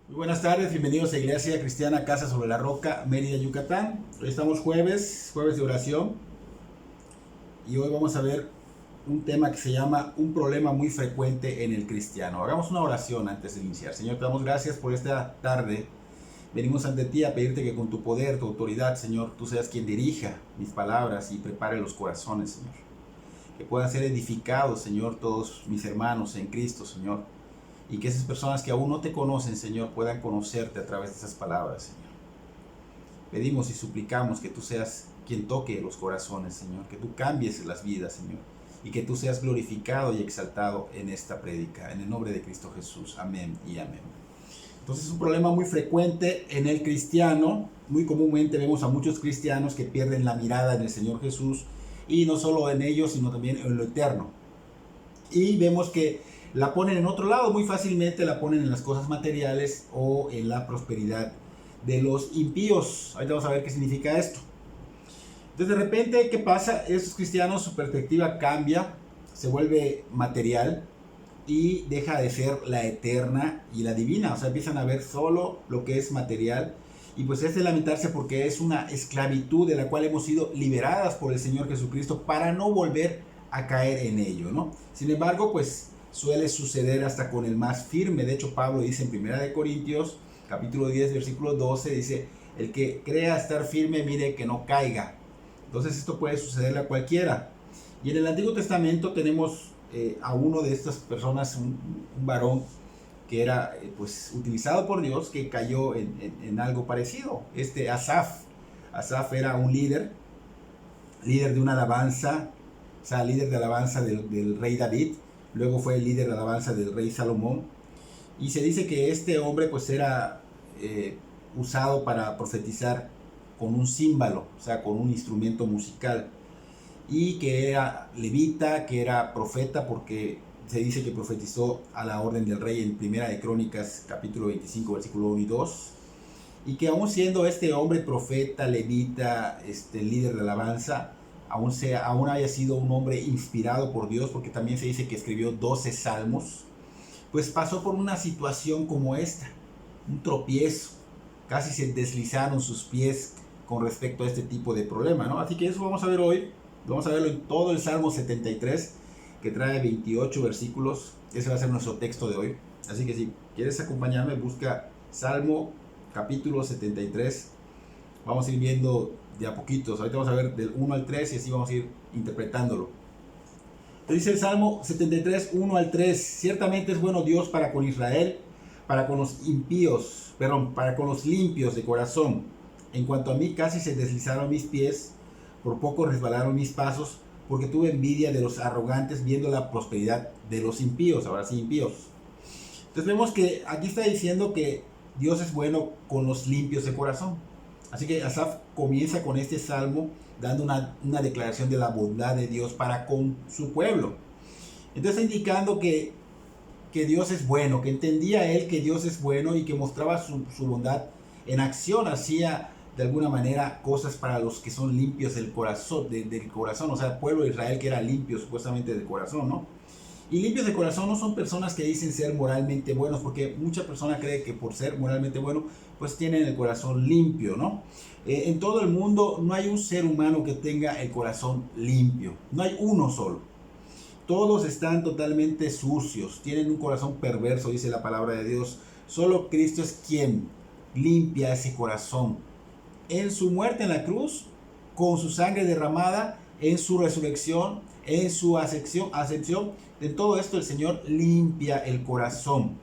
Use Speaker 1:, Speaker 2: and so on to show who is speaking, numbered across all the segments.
Speaker 1: Muy buenas tardes, bienvenidos a Iglesia Cristiana Casa sobre la Roca, Mérida, Yucatán. Hoy estamos jueves de oración, y hoy vamos a ver un tema que se llama un problema muy frecuente en el cristiano. Hagamos una oración antes de iniciar. Señor, te damos gracias por esta tarde. Venimos ante ti a pedirte que con tu poder, tu autoridad, Señor, tú seas quien dirija mis palabras y prepare los corazones, Señor. Que puedan ser edificados, Señor, todos mis hermanos en Cristo, Señor. Y que esas personas que aún no te conocen, Señor, puedan conocerte a través de esas palabras, Señor. Pedimos y suplicamos que tú seas quien toque los corazones, Señor. Que tú cambies las vidas, Señor. Y que tú seas glorificado y exaltado en esta prédica. En el nombre de Cristo Jesús. Amén y amén. Entonces es un problema muy frecuente en el cristiano. Muy comúnmente vemos a muchos cristianos que pierden la mirada en el Señor Jesús. Y no solo en ellos, sino también en lo eterno. Y vemos que la ponen en otro lado, muy fácilmente la ponen en las cosas materiales o en la prosperidad de los impíos. Ahorita vamos a ver qué significa esto. Entonces de repente, ¿qué pasa? Esos cristianos, su perspectiva cambia, se vuelve material y deja de ser la eterna y la divina. O sea, empiezan a ver solo lo que es material. Y pues es de lamentarse porque es una esclavitud de la cual hemos sido liberadas por el Señor Jesucristo para no volver a caer en ello, ¿no? Sin embargo, pues suele suceder hasta con el más firme. De hecho, Pablo dice en 1 Corintios, capítulo 10, versículo 12, dice, el que crea estar firme, mire que no caiga. Entonces esto puede sucederle a cualquiera. Y en el Antiguo Testamento tenemos a uno de estas personas, un varón que era pues utilizado por Dios, que cayó en algo parecido. Asaf. Asaf era un líder de una alabanza, o sea, líder de alabanza del rey David. Luego fue el líder de alabanza del rey Salomón. Y se dice que este hombre pues era usado para profetizar con un címbalo, o sea, con un instrumento musical. Y que era levita, que era profeta, porque se dice que profetizó a la orden del rey en Primera de Crónicas, capítulo 25, versículo 1 y 2. Y que aún siendo este hombre profeta, levita, líder de alabanza, aún haya sido un hombre inspirado por Dios, porque también se dice que escribió 12 salmos, pues pasó por una situación como esta, un tropiezo, casi se deslizaron sus pies con respecto a este tipo de problema, ¿no? Así que eso vamos a ver hoy, vamos a verlo en todo el Salmo 73, que trae 28 versículos, ese va a ser nuestro texto de hoy. Así que si quieres acompañarme, busca Salmo capítulo 73, vamos a ir viendo de a poquitos. Ahorita vamos a ver del 1 al 3 y así vamos a ir interpretándolo. Dice el Salmo 73, 1 al 3. Ciertamente es bueno Dios para con Israel, para con los impíos, para con los limpios de corazón. En cuanto a mí, casi se deslizaron mis pies, por poco resbalaron mis pasos, porque tuve envidia de los arrogantes viendo la prosperidad de los impíos. Ahora sí, impíos. Entonces vemos que aquí está diciendo que Dios es bueno con los limpios de corazón. Así que Asaf comienza con este salmo dando una declaración de la bondad de Dios para con su pueblo. Entonces está indicando que Dios es bueno, que entendía él que Dios es bueno y que mostraba su bondad en acción, hacía de alguna manera cosas para los que son limpios del corazón, del corazón, o sea, el pueblo de Israel que era limpio supuestamente del corazón, ¿no? Y limpios de corazón no son personas que dicen ser moralmente buenos, porque mucha persona cree que por ser moralmente bueno, pues tienen el corazón limpio, ¿no? En todo el mundo no hay un ser humano que tenga el corazón limpio, no hay uno solo. Todos están totalmente sucios, tienen un corazón perverso, dice la palabra de Dios. Solo Cristo es quien limpia ese corazón. En su muerte en la cruz, con su sangre derramada, en su resurrección, en su ascensión, de todo esto el Señor limpia el corazón.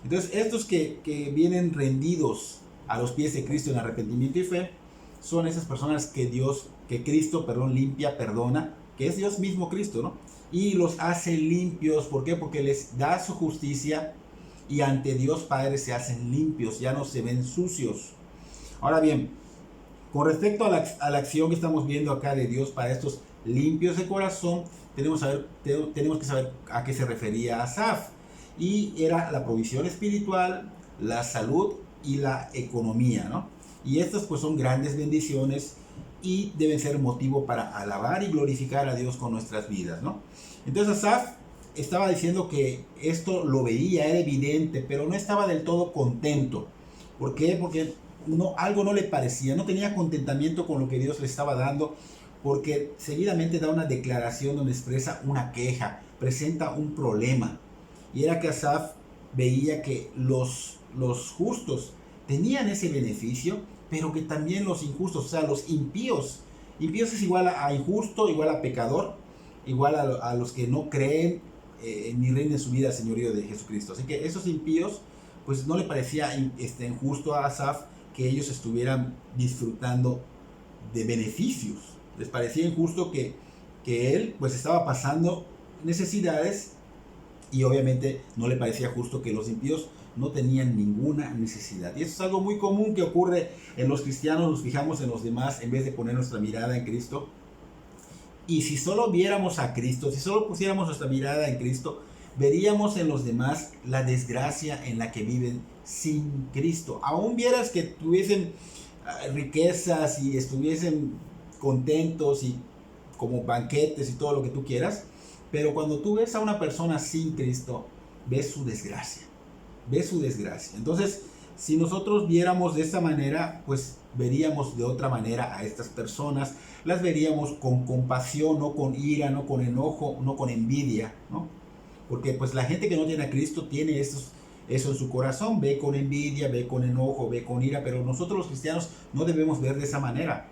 Speaker 1: Entonces estos que vienen rendidos a los pies de Cristo en arrepentimiento y fe, son esas personas que Cristo limpia, perdona, que es Dios mismo Cristo, ¿no? Y los hace limpios. ¿Por qué? Porque les da su justicia y ante Dios Padre se hacen limpios, ya no se ven sucios. Ahora bien, con respecto a la acción que estamos viendo acá de Dios para estos limpios de corazón, tenemos que saber a qué se refería Asaf. Y era la provisión espiritual, la salud y la economía, ¿no? Y estas pues son grandes bendiciones y deben ser motivo para alabar y glorificar a Dios con nuestras vidas, ¿no? Entonces Asaf estaba diciendo que esto lo veía, era evidente, pero no estaba del todo contento. ¿Por qué? Porque algo no le parecía, no tenía contentamiento con lo que Dios le estaba dando, porque seguidamente da una declaración donde expresa una queja, presenta un problema. Y era que Asaf veía que los justos tenían ese beneficio, pero que también los injustos, o sea, los impíos. Impíos es igual a injusto, igual a pecador, igual a los que no creen ni reinen su vida al señorío de Jesucristo. Así que esos impíos, pues no le parecía injusto a Asaf que ellos estuvieran disfrutando de beneficios. Les parecía injusto que él pues estaba pasando necesidades, y obviamente no le parecía justo que los impíos no tenían ninguna necesidad. Y eso es algo muy común que ocurre en los cristianos. Nos fijamos en los demás en vez de poner nuestra mirada en Cristo. Y si solo viéramos a Cristo, si solo pusiéramos nuestra mirada en Cristo, veríamos en los demás la desgracia en la que viven sin Cristo. Aún vieras que tuviesen riquezas y estuviesen contentos y como banquetes y todo lo que tú quieras, pero cuando tú ves a una persona sin Cristo, ves su desgracia. Ves su desgracia. Entonces, si nosotros viéramos de esta manera, pues veríamos de otra manera a estas personas. Las veríamos con compasión, no con ira, no con enojo, no con envidia, ¿no? Porque pues la gente que no tiene a Cristo tiene eso en su corazón. Ve con envidia, ve con enojo, ve con ira, pero nosotros los cristianos no debemos ver de esa manera.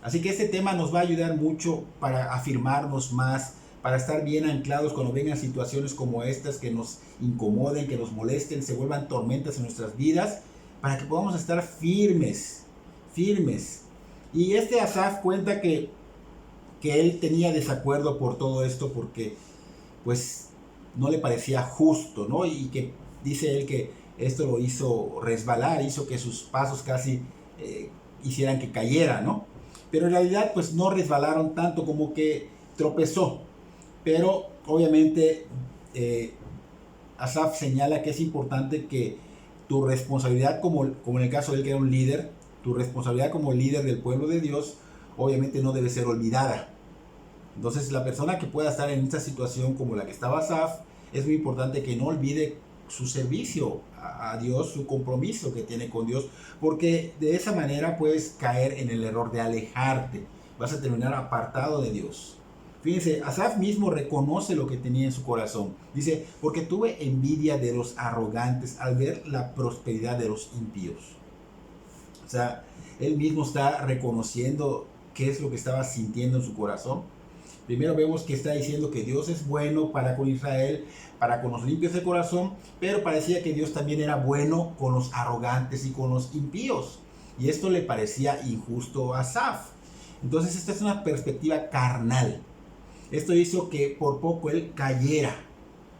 Speaker 1: Así que este tema nos va a ayudar mucho para afirmarnos más, para estar bien anclados cuando vengan situaciones como estas que nos incomoden, que nos molesten, se vuelvan tormentas en nuestras vidas, para que podamos estar firmes. Y Asaf cuenta que él tenía desacuerdo por todo esto porque pues no le parecía justo, ¿no? Y que dice él que esto lo hizo resbalar, hizo que sus pasos casi hicieran que cayera, ¿no? Pero en realidad pues no resbalaron tanto, como que tropezó. Pero obviamente Asaf señala que es importante que tu responsabilidad, como en el caso de él que era un líder, tu responsabilidad como líder del pueblo de Dios, obviamente no debe ser olvidada. Entonces la persona que pueda estar en esta situación como la que estaba Asaf, es muy importante que no olvide su servicio a Dios, su compromiso que tiene con Dios, porque de esa manera puedes caer en el error de alejarte, vas a terminar apartado de Dios. Fíjense, Asaf mismo reconoce lo que tenía en su corazón. Dice, porque tuve envidia de los arrogantes al ver la prosperidad de los impíos. O sea, él mismo está reconociendo qué es lo que estaba sintiendo en su corazón. Primero vemos que está diciendo que Dios es bueno para con Israel, para con los limpios de corazón, pero parecía que Dios también era bueno con los arrogantes y con los impíos. Y esto le parecía injusto a Asaf. Entonces esta es una perspectiva carnal. Esto hizo que por poco él cayera,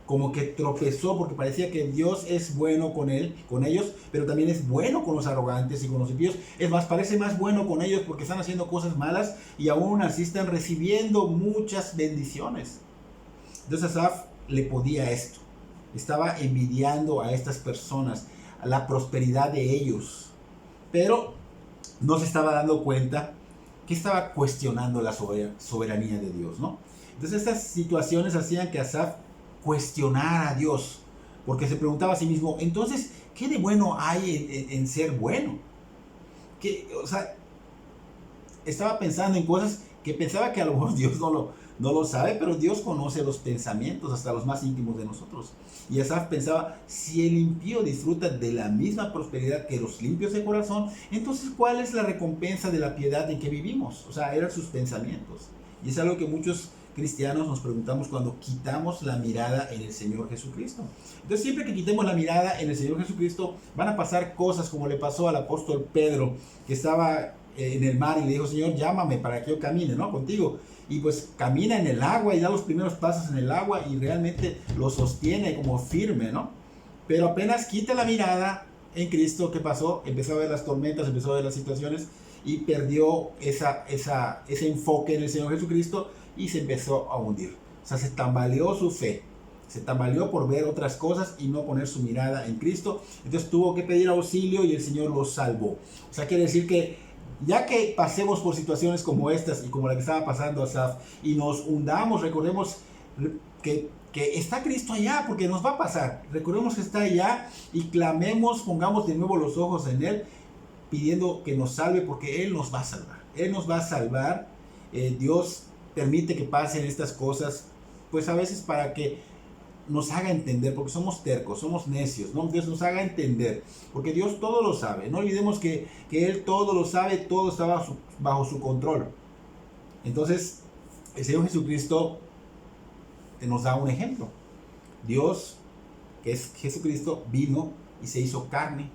Speaker 1: como que tropezó, porque parecía que Dios es bueno con ellos, pero también es bueno con los arrogantes y con los impíos. Es más, parece más bueno con ellos porque están haciendo cosas malas y aún así están recibiendo muchas bendiciones. Entonces Asaf le podía esto. Estaba envidiando a estas personas, a la prosperidad de ellos, pero no se estaba dando cuenta que estaba cuestionando la soberanía de Dios, ¿no? Entonces estas situaciones hacían que Asaf cuestionara a Dios, porque se preguntaba a sí mismo, entonces, ¿qué de bueno hay en ser bueno? O sea, estaba pensando en cosas que pensaba que a lo mejor Dios no lo sabe, pero Dios conoce los pensamientos, hasta los más íntimos de nosotros. Y Asaf pensaba, si el impío disfruta de la misma prosperidad que los limpios de corazón, entonces ¿cuál es la recompensa de la piedad en que vivimos? O sea, eran sus pensamientos. Y es algo que muchos cristianos nos preguntamos cuando quitamos la mirada en el Señor Jesucristo. Entonces siempre que quitemos la mirada en el Señor Jesucristo, van a pasar cosas como le pasó al apóstol Pedro, que estaba en el mar y le dijo, Señor, llámame para que yo camine, ¿no? Contigo. Y pues camina en el agua y da los primeros pasos en el agua y realmente lo sostiene como firme, ¿no? Pero apenas quita la mirada en Cristo, ¿qué pasó? Empezó a ver las tormentas, empezó a ver las situaciones y perdió ese enfoque en el Señor Jesucristo y se empezó a hundir. O sea, se tambaleó su fe. Se tambaleó por ver otras cosas y no poner su mirada en Cristo. Entonces tuvo que pedir auxilio y el Señor lo salvó. O sea, quiere decir que ya que pasemos por situaciones como estas y como la que estaba pasando Asaf y nos hundamos, recordemos que que está Cristo allá, porque nos va a pasar. Recordemos que está allá y clamemos, pongamos de nuevo los ojos en Él, pidiendo que nos salve, porque Él nos va a salvar. Él nos va a salvar. Dios permite que pasen estas cosas, pues a veces para que nos haga entender, porque somos tercos, somos necios, ¿no? Dios nos haga entender, porque Dios todo lo sabe. No olvidemos que Él todo lo sabe, todo está bajo su control. Entonces, el Señor Jesucristo nos da un ejemplo. Dios, que es Jesucristo, vino y se hizo carne.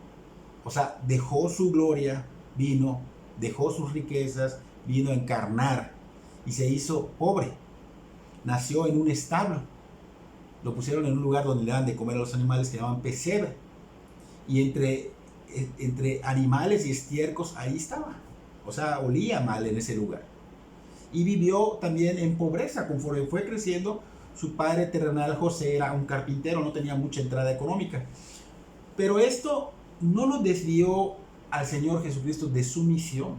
Speaker 1: O sea, dejó su gloria, vino, dejó sus riquezas, vino a encarnar y se hizo pobre. Nació en un establo. Lo pusieron en un lugar donde le dan de comer a los animales que llaman pesebre. Y entre animales y estiércos ahí estaba. O sea, olía mal en ese lugar. Y vivió también en pobreza. Conforme fue creciendo, su padre terrenal José era un carpintero, no tenía mucha entrada económica. Pero esto no lo desvió al Señor Jesucristo de su misión.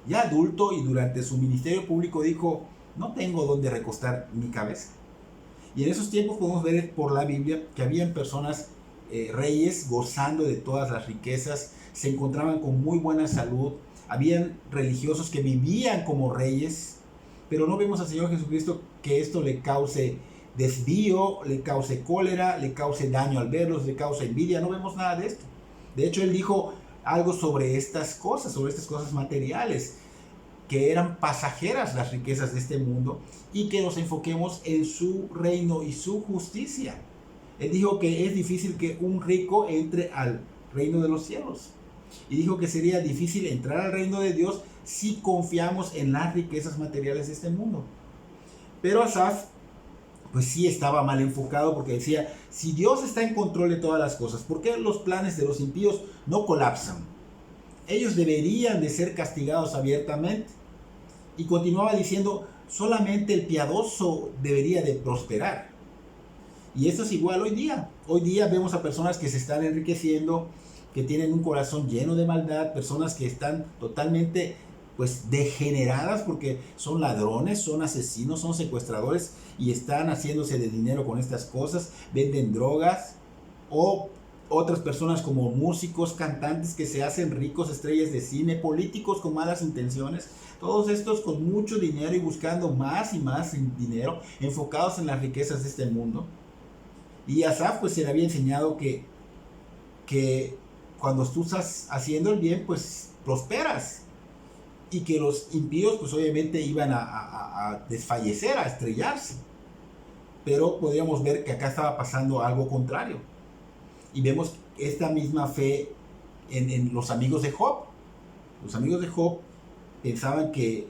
Speaker 1: Ya adulto y durante su ministerio público dijo, no tengo dónde recostar mi cabeza. Y en esos tiempos podemos ver por la Biblia que habían personas, reyes, gozando de todas las riquezas, se encontraban con muy buena salud, habían religiosos que vivían como reyes, pero no vemos al Señor Jesucristo que esto le cause desvío, le cause cólera, le cause daño al verlos, le cause envidia. No vemos nada de esto. De hecho, Él dijo algo sobre estas cosas materiales, que eran pasajeras las riquezas de este mundo y que nos enfoquemos en su reino y su justicia. Él dijo que es difícil que un rico entre al reino de los cielos. Y dijo que sería difícil entrar al reino de Dios si confiamos en las riquezas materiales de este mundo. Pero Asaf, pues sí estaba mal enfocado, porque decía, si Dios está en control de todas las cosas, ¿por qué los planes de los impíos no colapsan? Ellos deberían de ser castigados abiertamente. Y continuaba diciendo, solamente el piadoso debería de prosperar. Y esto es igual hoy día. Hoy día vemos a personas que se están enriqueciendo, que tienen un corazón lleno de maldad, personas que están totalmente pues degeneradas porque son ladrones, son asesinos, son secuestradores y están haciéndose de dinero con estas cosas, venden drogas, o otras personas como músicos, cantantes que se hacen ricos, estrellas de cine, políticos con malas intenciones, todos estos con mucho dinero y buscando más y más dinero, enfocados en las riquezas de este mundo. Y Asaf pues se le había enseñado que cuando tú estás haciendo el bien pues prosperas, y que los impíos pues obviamente iban a desfallecer, a estrellarse. Pero podríamos ver que acá estaba pasando algo contrario. Y vemos esta misma fe en los amigos de Job. Los amigos de Job pensaban que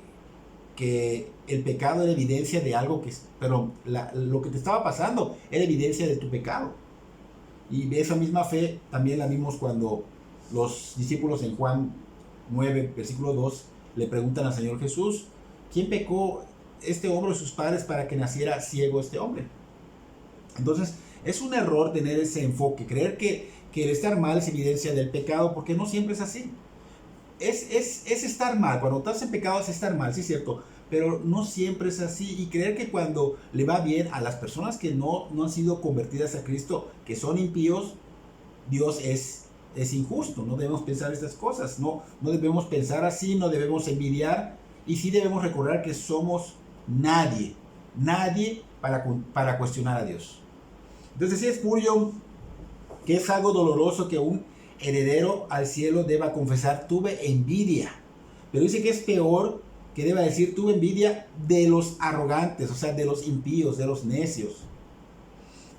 Speaker 1: el pecado era evidencia de algo pero lo que te estaba pasando era evidencia de tu pecado. Y esa misma fe también la vimos cuando los discípulos en Juan 9, versículo 2, le preguntan al Señor Jesús, ¿quién pecó, este hombre o sus padres, para que naciera ciego este hombre? Entonces, es un error tener ese enfoque, creer que el estar mal es evidencia del pecado, porque no siempre es así. Es estar mal, cuando estás en pecado es estar mal, sí es cierto, pero no siempre es así. Y creer que cuando le va bien a las personas que no han sido convertidas a Cristo, que son impíos, Dios es injusto. No debemos pensar estas cosas, no debemos pensar así, no debemos envidiar, y sí debemos recordar que somos nadie para cuestionar a Dios. Entonces decía Spurgeon que es algo doloroso que un heredero al cielo deba confesar, tuve envidia, pero dice que es peor que deba decir, tuve envidia de los arrogantes, o sea, de los impíos, de los necios.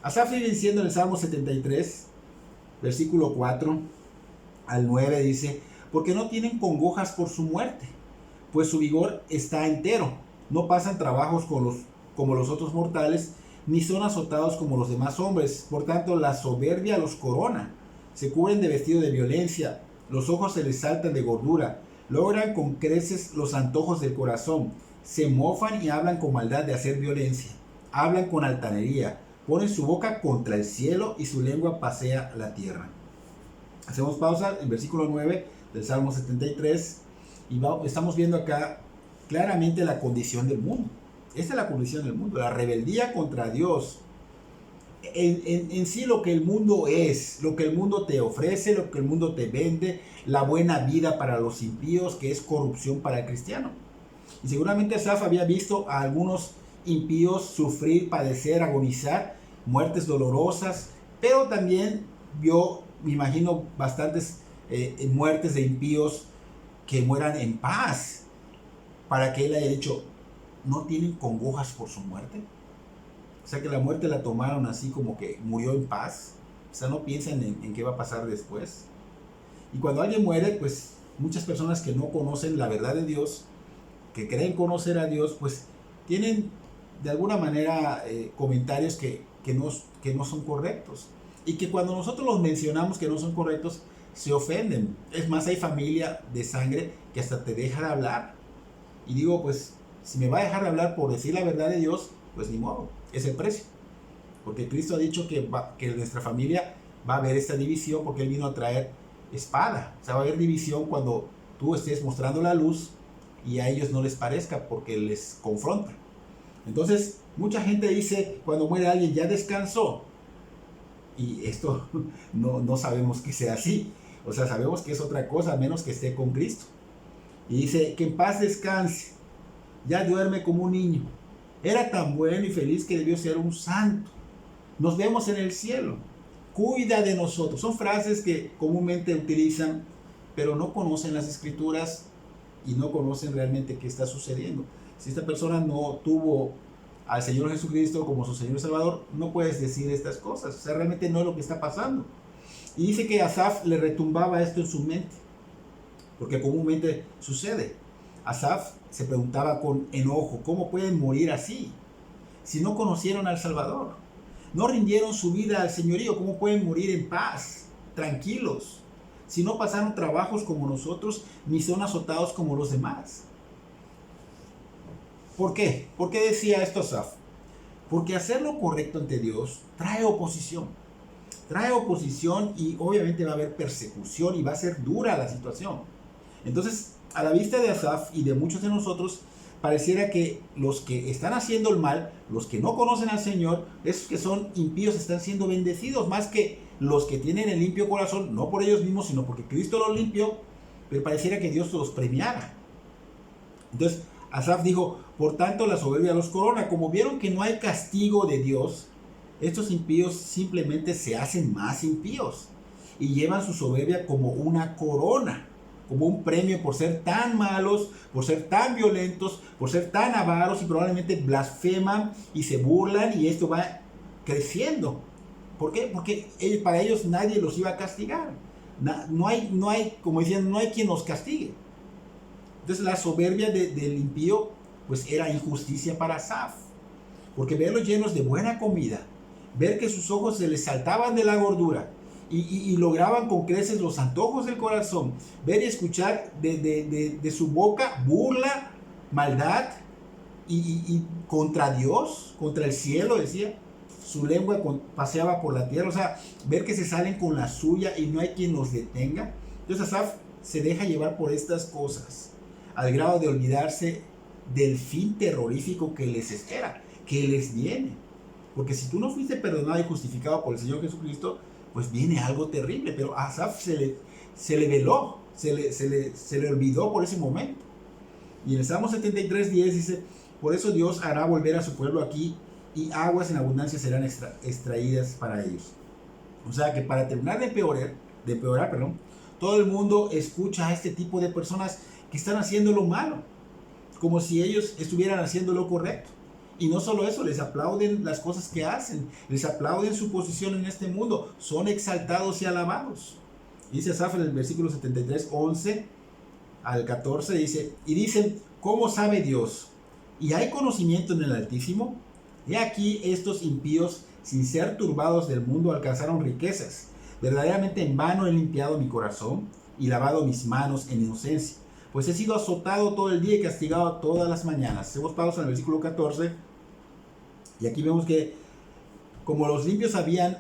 Speaker 1: Asaf sigue diciendo en el Salmo 73, versículo 4 al 9, dice, porque no tienen congojas por su muerte, pues su vigor está entero, no pasan trabajos como los otros mortales, ni son azotados como los demás hombres. Por tanto, la soberbia los corona, se cubren de vestido de violencia, los ojos se les saltan de gordura, logran con creces los antojos del corazón, se mofan y hablan con maldad de hacer violencia, hablan con altanería, ponen su boca contra el cielo y su lengua pasea la tierra. Hacemos pausa en versículo 9 del Salmo 73 y estamos viendo acá claramente la condición del mundo. Esta es la condición del mundo, la rebeldía contra Dios. en sí lo que el mundo es, lo que el mundo te ofrece, lo que el mundo te vende, la buena vida para los impíos, que es corrupción para el cristiano. Y seguramente Asaf había visto a algunos impíos sufrir, padecer, agonizar, muertes dolorosas, pero también vio, me imagino, bastantes muertes de impíos que mueran en paz, para que él haya dicho, ¿no tienen congojas por su muerte? O sea, que la muerte la tomaron así como que murió en paz. O sea, no piensan en qué va a pasar después. Y cuando alguien muere, pues muchas personas que no conocen la verdad de Dios, que creen conocer a Dios, pues tienen de alguna manera comentarios que no son correctos. Y que cuando nosotros los mencionamos que no son correctos, se ofenden. Es más, hay familia de sangre que hasta te deja de hablar. Y digo, pues, si me va a dejar de hablar por decir la verdad de Dios, pues ni modo, es el precio. Porque Cristo ha dicho que en nuestra familia va a haber esta división, porque Él vino a traer espada. O sea, va a haber división cuando tú estés mostrando la luz y a ellos no les parezca, porque les confronta. Entonces, mucha gente dice, cuando muere alguien, ya descansó. Y esto no sabemos que sea así. O sea, sabemos que es otra cosa, a menos que esté con Cristo. Y dice, que en paz descanse, ya duerme como un niño. Era tan bueno y feliz que debió ser un santo. Nos vemos en el cielo. Cuida de nosotros. Son frases que comúnmente utilizan, pero no conocen las escrituras y no conocen realmente qué está sucediendo. Si esta persona no tuvo al Señor Jesucristo como su Señor y Salvador, no puedes decir estas cosas. O sea, realmente no es lo que está pasando. Y dice que a Asaf le retumbaba esto en su mente, porque comúnmente sucede. Asaf se preguntaba con enojo, ¿cómo pueden morir así? Si no conocieron al Salvador, no rindieron su vida al señorío, ¿cómo pueden morir en paz, tranquilos? Si no pasaron trabajos como nosotros, ni son azotados como los demás. ¿Por qué? ¿Por qué decía esto Asaf? Porque hacer lo correcto ante Dios trae oposición. Trae oposición y obviamente va a haber persecución y va a ser dura la situación. Entonces, a la vista de Asaf y de muchos de nosotros, pareciera que los que están haciendo el mal, los que no conocen al Señor, esos que son impíos están siendo bendecidos, más que los que tienen el limpio corazón, no por ellos mismos, sino porque Cristo los limpió, pero pareciera que Dios los premiara. Entonces, Asaf dijo, por tanto la soberbia los corona. Como vieron que no hay castigo de Dios, estos impíos simplemente se hacen más impíos y llevan su soberbia como una corona, como un premio por ser tan malos, por ser tan violentos, por ser tan avaros, y probablemente blasfeman y se burlan, y esto va creciendo. ¿Por qué? Porque para ellos nadie los iba a castigar. No hay, como decían, no hay quien los castigue. Entonces la soberbia del impío pues era injusticia para Asaf, porque verlos llenos de buena comida, ver que sus ojos se les saltaban de la gordura y lograban con creces los antojos del corazón, ver y escuchar de su boca burla, maldad y contra Dios, contra el cielo, decía, su lengua paseaba por la tierra. O sea, ver que se salen con la suya y no hay quien los detenga. Entonces Asaf se deja llevar por estas cosas, al grado de olvidarse del fin terrorífico que les espera, que les viene. Porque si tú no fuiste perdonado y justificado por el Señor Jesucristo, pues viene algo terrible. Pero a Asaf se le veló, se le olvidó por ese momento. Y en el Salmo 73:10 dice, por eso Dios hará volver a su pueblo aquí, y aguas en abundancia serán extraídas para ellos. O sea que para terminar de empeorar, todo el mundo escucha a este tipo de personas que están haciendo lo malo, como si ellos estuvieran haciendo lo correcto. Y no solo eso, les aplauden las cosas que hacen, les aplauden su posición en este mundo, son exaltados y alabados. Dice Asaf en el versículo 73:11 al 14, dice, y dicen, ¿cómo sabe Dios? ¿Y hay conocimiento en el Altísimo? He aquí estos impíos, sin ser turbados del mundo, alcanzaron riquezas. Verdaderamente en vano he limpiado mi corazón y lavado mis manos en inocencia, pues he sido azotado todo el día y castigado todas las mañanas. Hacemos pausa en el versículo 14, y aquí vemos que como los limpios habían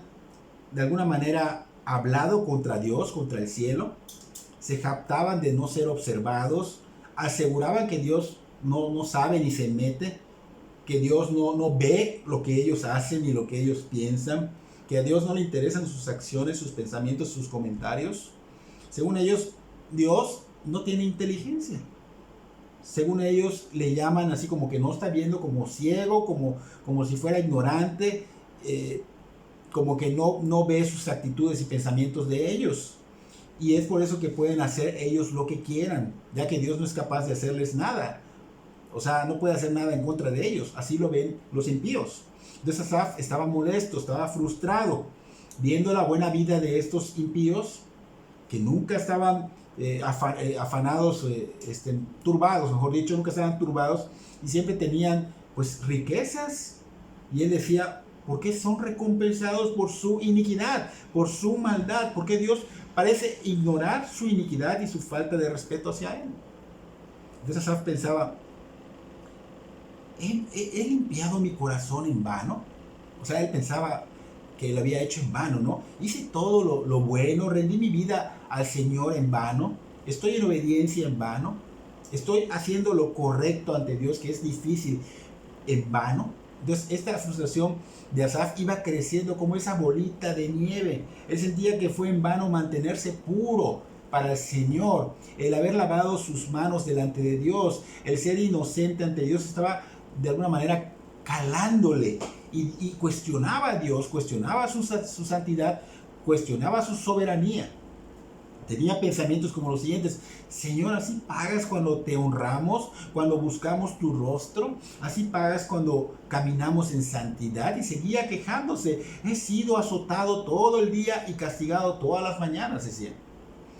Speaker 1: de alguna manera hablado contra Dios, contra el cielo, se jactaban de no ser observados, aseguraban que Dios no sabe ni se mete, que Dios no ve lo que ellos hacen ni lo que ellos piensan, que a Dios no le interesan sus acciones, sus pensamientos, sus comentarios. Según ellos, Dios no tiene inteligencia. Según ellos, le llaman así como que no está viendo, como ciego, como si fuera ignorante, como que no ve sus actitudes y pensamientos de ellos. Y es por eso que pueden hacer ellos lo que quieran, ya que Dios no es capaz de hacerles nada. O sea, no puede hacer nada en contra de ellos. Así lo ven los impíos. Entonces Asaf estaba molesto, estaba frustrado, viendo la buena vida de estos impíos que nunca estaban afanados, turbados, mejor dicho, nunca estaban turbados y siempre tenían pues riquezas. Y él decía, ¿por qué son recompensados por su iniquidad, por su maldad? ¿Por qué Dios parece ignorar su iniquidad y su falta de respeto hacia él? Entonces Asaf pensaba, ¿he limpiado mi corazón en vano? O sea, él pensaba que lo había hecho en vano, ¿no? Hice todo lo bueno, rendí mi vida al Señor en vano, estoy en obediencia en vano, estoy haciendo lo correcto ante Dios, que es difícil, en vano. Entonces esta frustración de Asaf iba creciendo como esa bolita de nieve. Él sentía que fue en vano mantenerse puro para el Señor, el haber lavado sus manos delante de Dios, el ser inocente ante Dios estaba de alguna manera calándole y cuestionaba a Dios, cuestionaba su santidad, cuestionaba su soberanía. Tenía pensamientos como los siguientes: Señor, así pagas cuando te honramos, cuando buscamos tu rostro, así pagas cuando caminamos en santidad. Y seguía quejándose: he sido azotado todo el día y castigado todas las mañanas, decía.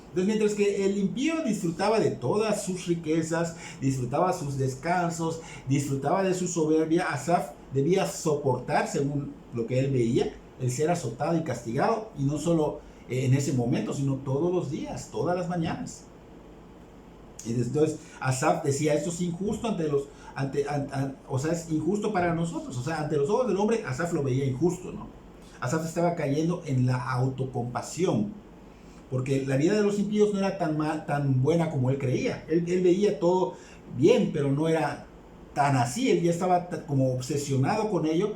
Speaker 1: Entonces, mientras que el impío disfrutaba de todas sus riquezas, disfrutaba sus descansos, disfrutaba de su soberbia, Asaf debía soportar, según lo que él veía, el ser azotado y castigado, y no solo en ese momento, sino todos los días, todas las mañanas. Y entonces Asaf decía: esto es injusto o sea, es injusto para nosotros. O sea, ante los ojos del hombre, Asaf lo veía injusto, ¿no? Asaf estaba cayendo en la autocompasión, porque la vida de los impíos no era tan buena como él creía. Él veía todo bien, pero no era tan así. Él ya estaba como obsesionado con ello,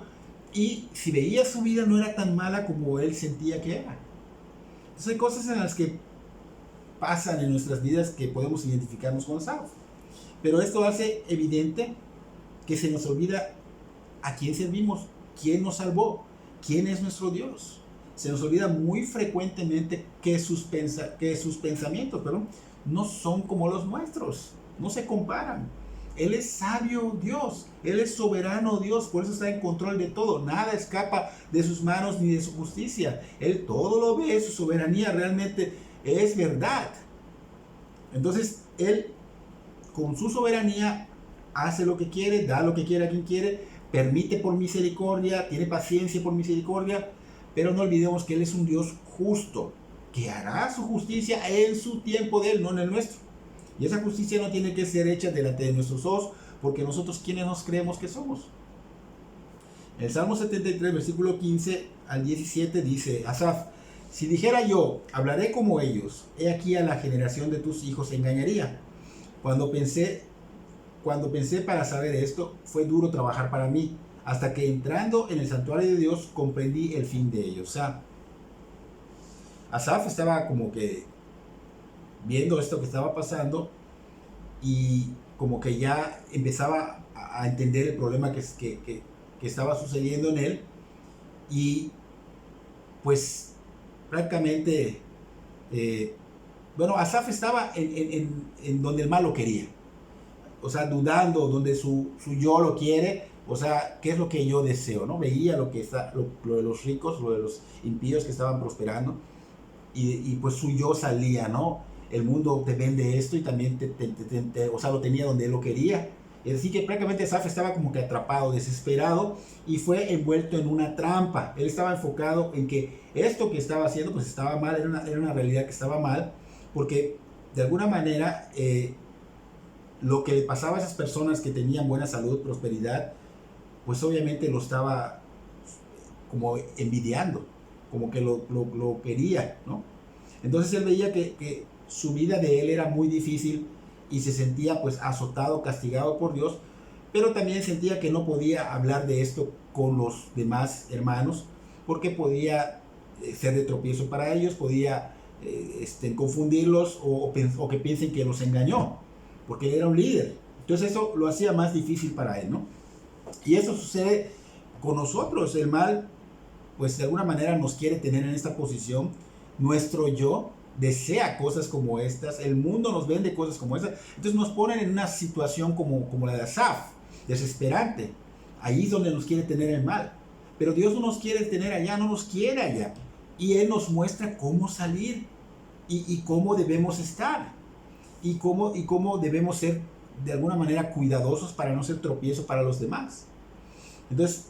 Speaker 1: y si veía su vida no era tan mala como él sentía que era. Entonces hay cosas en las que pasan en nuestras vidas que podemos identificarnos con Asaf. Pero esto hace evidente que se nos olvida a quién servimos, quién nos salvó, quién es nuestro Dios. Se nos olvida muy frecuentemente que sus pensamientos no son como los nuestros, no se comparan. Él es sabio Dios, Él es soberano Dios, por eso está en control de todo. Nada escapa de sus manos ni de su justicia. Él todo lo ve, su soberanía realmente es verdad. Entonces, Él con su soberanía hace lo que quiere, da lo que quiere a quien quiere, permite por misericordia, tiene paciencia por misericordia, pero no olvidemos que Él es un Dios justo, que hará su justicia en su tiempo de Él, no en el nuestro. Y esa justicia no tiene que ser hecha delante de nuestros ojos, porque nosotros, ¿quiénes nos creemos que somos? El Salmo 73, versículo 15 al 17 dice Asaf: si dijera yo, hablaré como ellos, he aquí a la generación de tus hijos engañaría. Cuando pensé para saber esto, fue duro trabajar para mí, hasta que entrando en el santuario de Dios comprendí el fin de ellos. O sea, Asaf estaba como que viendo esto que estaba pasando y como que ya empezaba a entender el problema que estaba sucediendo en él, y pues prácticamente Asaf estaba en donde el mal lo quería, o sea, dudando donde su yo lo quiere. O sea, ¿qué es lo que yo deseo? ¿No? Veía lo de los ricos, lo de los impíos que estaban prosperando, y pues su yo salía, ¿no? El mundo te vende esto, y también o sea, lo tenía donde él lo quería. Es decir, que prácticamente Asaf estaba como que atrapado, desesperado, y fue envuelto en una trampa. Él estaba enfocado en que esto que estaba haciendo pues estaba mal, era una realidad que estaba mal, porque de alguna manera lo que le pasaba a esas personas que tenían buena salud, prosperidad, pues obviamente lo estaba como envidiando, como que lo quería, ¿no? Entonces él veía que su vida de él era muy difícil, y se sentía pues azotado, castigado por Dios, pero también sentía que no podía hablar de esto con los demás hermanos, porque podía ser de tropiezo para ellos, podía confundirlos o que piensen que los engañó, porque él era un líder. Entonces eso lo hacía más difícil para él, ¿no? Y eso sucede con nosotros. El mal, pues de alguna manera nos quiere tener en esta posición. Nuestro yo desea cosas como estas. El mundo nos vende cosas como estas. Entonces nos ponen en una situación como la de Asaf, desesperante. Ahí es donde nos quiere tener el mal. Pero Dios no nos quiere tener allá, no nos quiere allá. Y Él nos muestra cómo salir y cómo debemos estar. Y cómo debemos ser de alguna manera cuidadosos para no ser tropiezo para los demás. Entonces,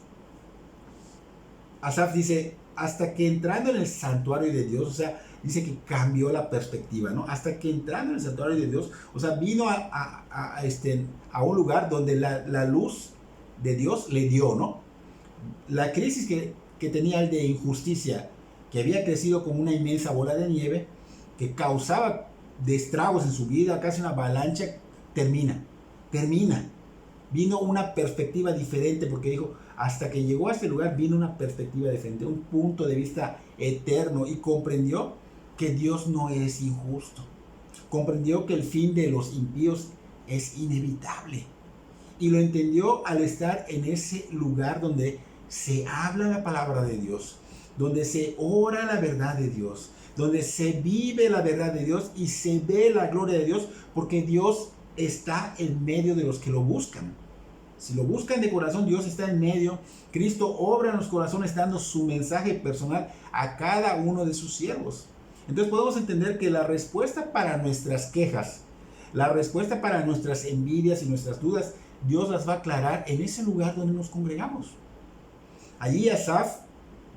Speaker 1: Asaf dice, hasta que entrando en el santuario de Dios, o sea, dice que cambió la perspectiva, ¿no? Hasta que entrando en el santuario de Dios, o sea, vino a un lugar donde la luz de Dios le dio, ¿no? La crisis que tenía el de injusticia, que había crecido como una inmensa bola de nieve, que causaba estragos en su vida, casi una avalancha, termina. Vino una perspectiva diferente, porque dijo, hasta que llegó a este lugar vino una perspectiva diferente, un punto de vista eterno, y comprendió que Dios no es injusto. Comprendió que el fin de los impíos es inevitable. Y lo entendió al estar en ese lugar donde se habla la palabra de Dios, donde se ora la verdad de Dios, donde se vive la verdad de Dios y se ve la gloria de Dios, porque Dios está en medio de los que lo buscan. Si lo buscan de corazón, Dios está en medio. Cristo obra en los corazones dando su mensaje personal a cada uno de sus siervos. Entonces podemos entender que la respuesta para nuestras quejas, la respuesta para nuestras envidias y nuestras dudas, Dios las va a aclarar en ese lugar donde nos congregamos. Allí Asaf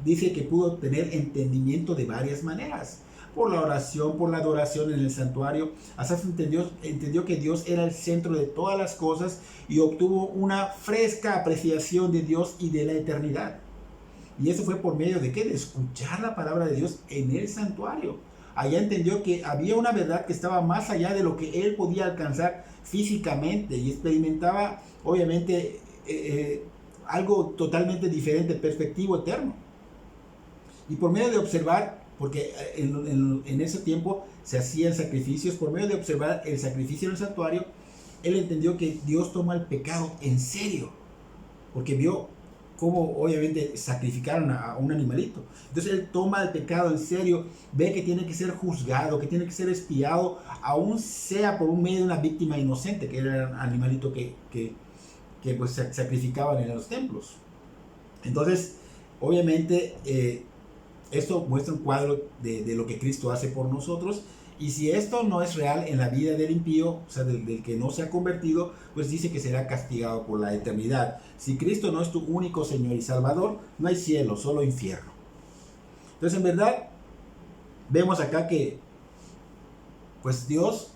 Speaker 1: dice que pudo tener entendimiento de varias maneras. Por la oración, por la adoración en el santuario. Asaf entendió que Dios era el centro de todas las cosas y obtuvo una fresca apreciación de Dios y de la eternidad. Y eso fue por medio de ¿qué? De escuchar la palabra de Dios en el santuario. Allá entendió que había una verdad que estaba más allá de lo que él podía alcanzar físicamente, y experimentaba obviamente algo totalmente diferente, perspectivo eterno. Y por medio de observar, porque en ese tiempo se hacían sacrificios, por medio de observar el sacrificio en el santuario, él entendió que Dios toma el pecado en serio, porque vio cómo obviamente sacrificaron a un animalito. Entonces él toma el pecado en serio, ve que tiene que ser juzgado, que tiene que ser expiado, aún sea por un medio de una víctima inocente, que era un animalito que pues sacrificaban en los templos. Entonces, obviamente, esto muestra un cuadro de lo que Cristo hace por nosotros. Y si esto no es real en la vida del impío, o sea, del que no se ha convertido, pues dice que será castigado por la eternidad. Si Cristo no es tu único Señor y Salvador, no hay cielo, solo infierno. Entonces, en verdad, vemos acá que, pues Dios,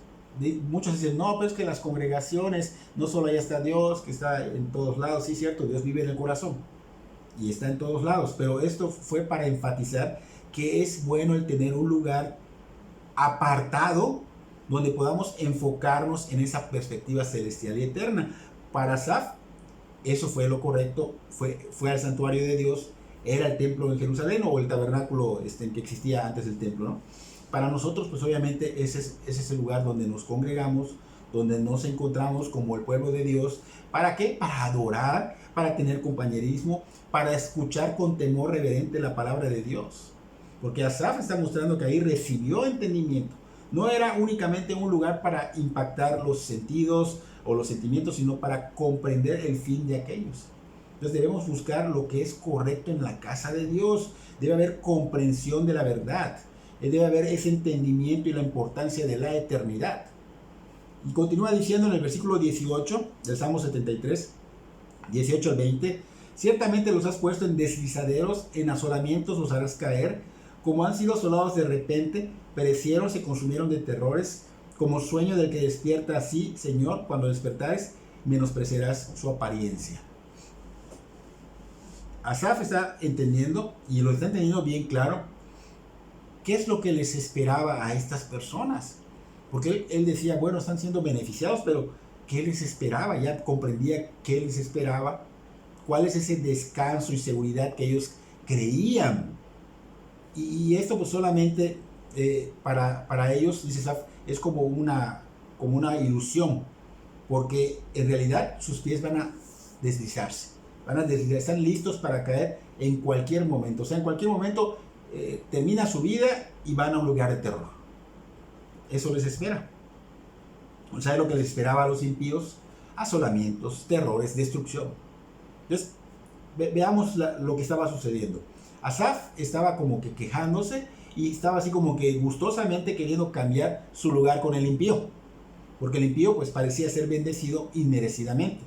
Speaker 1: muchos dicen, no, pero es que las congregaciones, no solo allá está Dios, que está en todos lados. Sí, cierto, Dios vive en el corazón y está en todos lados, pero esto fue para enfatizar que es bueno el tener un lugar apartado donde podamos enfocarnos en esa perspectiva celestial y eterna. Para Asaf, eso fue lo correcto, fue al santuario de Dios, era el templo en Jerusalén o el tabernáculo que existía antes del templo, ¿no? Para nosotros, pues obviamente ese es el lugar donde nos congregamos, donde nos encontramos como el pueblo de Dios. ¿Para qué? Para adorar, para tener compañerismo, para escuchar con temor reverente la palabra de Dios. Porque Asaf está mostrando que ahí recibió entendimiento. No era únicamente un lugar para impactar los sentidos o los sentimientos, sino para comprender el fin de aquellos. Entonces debemos buscar lo que es correcto en la casa de Dios. Debe haber comprensión de la verdad. Debe haber ese entendimiento y la importancia de la eternidad. Y continúa diciendo en el versículo 18 del Salmo 73, 18 al 20, ciertamente los has puesto en deslizaderos, en asolamientos los harás caer, como han sido asolados de repente, perecieron, se consumieron de terrores, como sueño del que despierta, así, Señor, cuando despertares, menospreciarás su apariencia. Asaf está entendiendo, y lo está entendiendo bien claro, qué es lo que les esperaba a estas personas. Porque él decía, bueno, están siendo beneficiados, pero ¿qué les esperaba? Ya comprendía qué les esperaba, cuál es ese descanso y seguridad que ellos creían. Y esto pues solamente para ellos, dice Asaf, es como una ilusión, porque en realidad sus pies van a deslizarse, están listos para caer en cualquier momento. O sea, en cualquier momento termina su vida y van a un lugar de terror. Eso les espera. ¿Sabe lo que les esperaba a los impíos? Asolamientos, terrores, destrucción. Entonces, veamos lo que estaba sucediendo. Asaf estaba como que quejándose y estaba así como que gustosamente queriendo cambiar su lugar con el impío, porque el impío pues parecía ser bendecido inmerecidamente.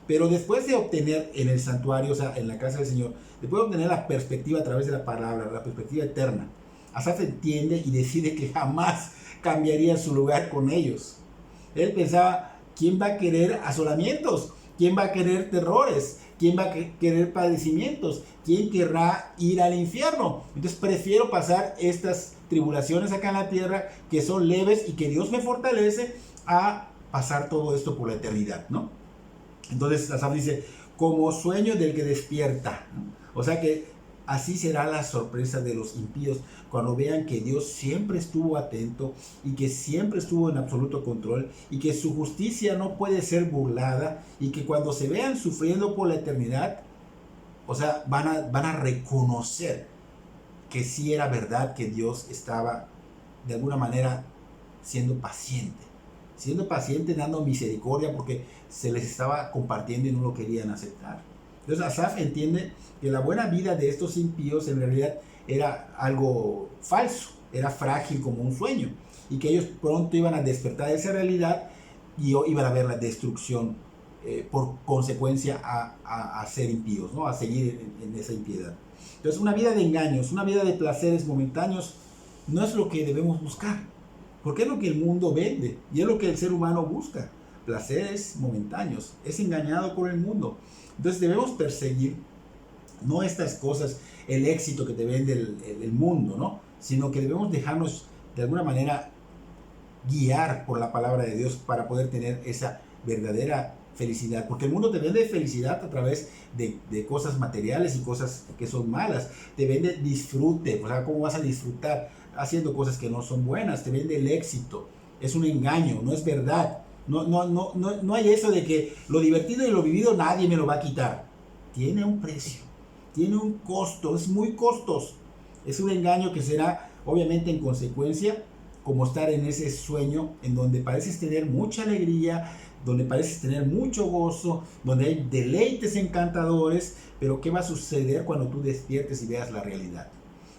Speaker 1: Pero después de obtener en el santuario, o sea, en la casa del Señor, después de obtener la perspectiva a través de la palabra, la perspectiva eterna, Asaf entiende y decide que jamás cambiaría su lugar con ellos. Él pensaba, ¿quién va a querer asolamientos? ¿Quién va a querer terrores? ¿Quién va a querer padecimientos? ¿Quién querrá ir al infierno? Entonces prefiero pasar estas tribulaciones acá en la tierra, que son leves y que Dios me fortalece, a pasar todo esto por la eternidad, ¿no? Entonces Asaf dice, como sueño del que despierta, ¿no? O sea que así será la sorpresa de los impíos cuando vean que Dios siempre estuvo atento y que siempre estuvo en absoluto control y que su justicia no puede ser burlada, y que cuando se vean sufriendo por la eternidad, o sea, van a reconocer que sí era verdad que Dios estaba de alguna manera siendo paciente, dando misericordia, porque se les estaba compartiendo y no lo querían aceptar. Entonces Asaf entiende que la buena vida de estos impíos en realidad era algo falso, era frágil como un sueño, y que ellos pronto iban a despertar de esa realidad y iban a ver la destrucción por consecuencia a ser impíos, ¿no? A seguir en esa impiedad. Entonces una vida de engaños, una vida de placeres momentáneos no es lo que debemos buscar, porque es lo que el mundo vende y es lo que el ser humano busca. Placeres momentáneos, es engañado por el mundo. Entonces debemos perseguir no estas cosas, el éxito que te vende el mundo, ¿no? Sino que debemos dejarnos de alguna manera guiar por la palabra de Dios para poder tener esa verdadera felicidad, porque el mundo te vende felicidad a través de cosas materiales y cosas que son malas. Te vende disfrute, o sea, ¿cómo vas a disfrutar haciendo cosas que no son buenas? Te vende el éxito, es un engaño, no es verdad. No hay eso de que lo divertido y lo vivido nadie me lo va a quitar. Tiene un precio, tiene un costo, es muy costoso. Es un engaño que será obviamente en consecuencia como estar en ese sueño en donde pareces tener mucha alegría, donde pareces tener mucho gozo, donde hay deleites encantadores, pero ¿qué va a suceder cuando tú despiertes y veas la realidad?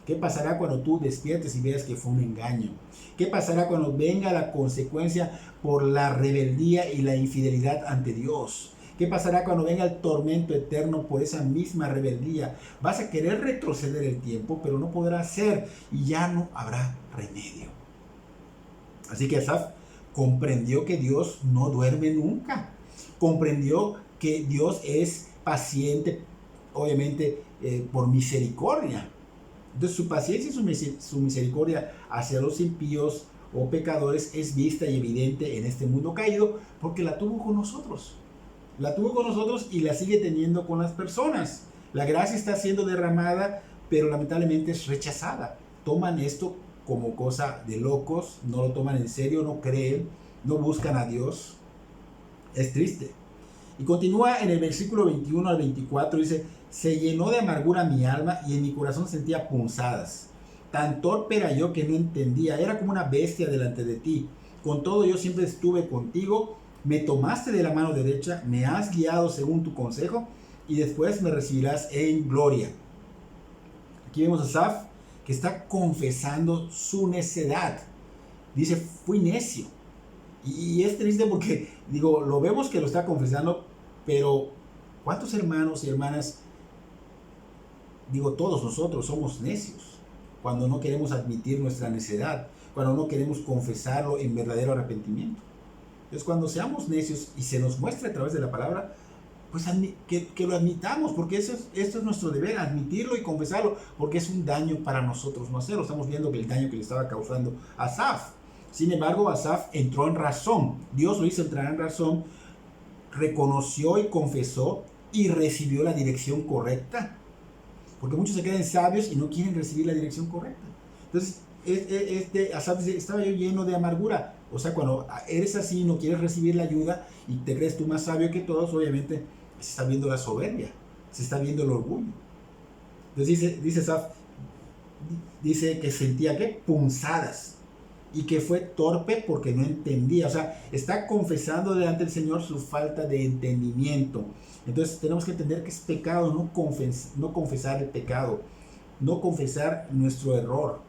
Speaker 1: ¿Qué pasará cuando tú despiertes y veas que fue un engaño? ¿Qué pasará cuando venga la consecuencia por la rebeldía y la infidelidad ante Dios? ¿Qué pasará cuando venga el tormento eterno por esa misma rebeldía? Vas a querer retroceder el tiempo, pero no podrás ser, y ya no habrá remedio. Así que Asaf comprendió que Dios no duerme nunca. Comprendió que Dios es paciente, obviamente, por misericordia. Entonces su paciencia y su misericordia hacia los impíos o pecadores es vista y evidente en este mundo caído, porque la tuvo con nosotros. La tuvo con nosotros y la sigue teniendo con las personas. La gracia está siendo derramada, pero lamentablemente es rechazada. Toman esto como cosa de locos, no lo toman en serio, no creen, no buscan a Dios. Es triste. Y continúa en el versículo 21 al 24, dice: se llenó de amargura mi alma y en mi corazón sentía punzadas. Tan torpe era yo que no entendía, era como una bestia delante de ti. Con todo yo siempre estuve contigo, me tomaste de la mano derecha, me has guiado según tu consejo y después me recibirás en gloria. Aquí vemos a Asaf que está confesando su necedad. Dice, fui necio. Y es triste porque, lo vemos que lo está confesando, pero ¿cuántos hermanos y hermanas, todos nosotros somos necios cuando no queremos admitir nuestra necedad, cuando no queremos confesarlo en verdadero arrepentimiento? Entonces, cuando seamos necios y se nos muestre a través de la palabra, pues que lo admitamos, porque esto es nuestro deber, admitirlo y confesarlo, porque es un daño para nosotros no hacerlo. Estamos viendo que el daño que le estaba causando a Asaf. Sin embargo, Asaf entró en razón. Dios lo hizo entrar en razón, reconoció y confesó y recibió la dirección correcta. porque muchos se creen sabios y no quieren recibir la dirección correcta. Entonces, Asaf dice, estaba yo lleno de amargura. O sea, cuando eres así y no quieres recibir la ayuda y te crees tú más sabio que todos, obviamente se está viendo la soberbia, se está viendo el orgullo. Entonces dice Asaf, dice que sentía ¿qué? Punzadas, y que fue torpe porque no entendía. O sea, está confesando delante del Señor su falta de entendimiento. Entonces tenemos que entender que es pecado no confesar el pecado, no confesar nuestro error.